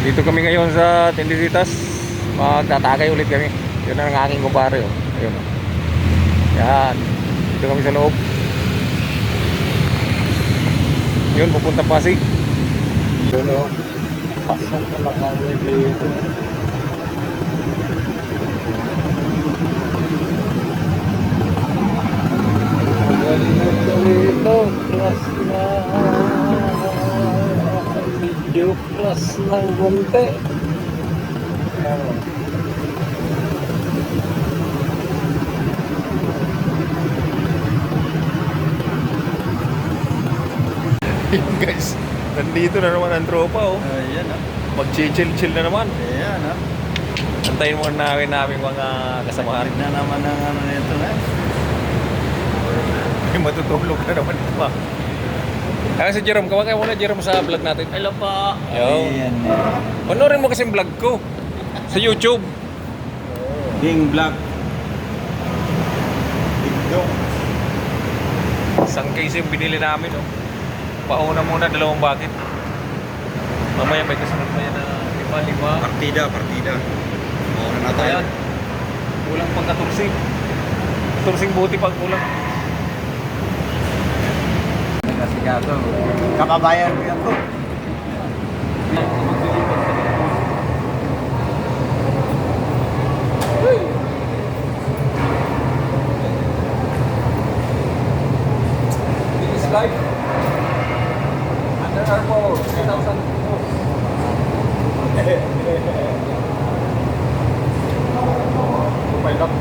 Dito kami ngayon sa Tindisitas. Magtatagay ulit kami. Yun ang aking kumpare. Oh. Ayun. Oh. Yan. Dito kami sa loob. Yun, pupunta Pasig. Yun o. Pasok na kami dito. Plus na medyo plus ng bunte. Guys, nandito na naman ang tropa oh. Ayan ah. Mag-chill-chill na naman. Ayan ah. Antayin muna namin mga kasamahan. Na naman ang ano nito na. Matutulog na naman pa. Kaya si Jerome, kawag kayo muna Jerome sa vlog natin. Hello pa. Yo. Ayan. Panorin mo kasi yung vlog ko sa YouTube. King Black. Isang case yung binili namin oh. Pauna muna 2 bakit. Mamaya may kasunod pa yan na 5. Partida. Mauna na tayo. Ayan. Kulang pang 14. 14 buti pag kulang. Kasi gato. Kababayan ko yan po. This is live. Under Armour 3,000. May lock.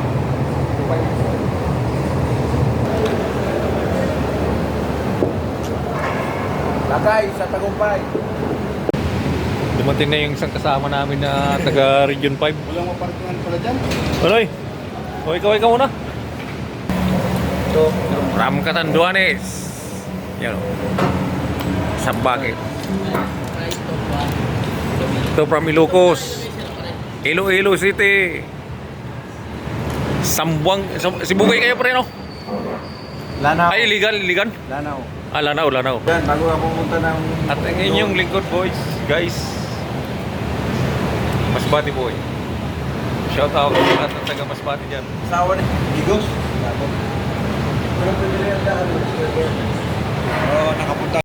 Lagay sa Tagumpay. Dumating na yung isang kasama namin na taga Region 5. Walang maparkingan pala dyan. Aloy! O ikaw muna. Ito. Ram Catanduanes. Yan o. Sabagay. Ito from Ilocos. Iloilo City. Sambuang. Sibugay kayo pa rin o. Lanao. Ay, iligan. Lanao. Ah, Lanao. Yan, bago ka pumunta ng... At ang inyong lingkod boys, guys. Masbate boy. Shout out sa lahat ng taga Masbate dyan. Asawa ni Igos. Oo, nakapunta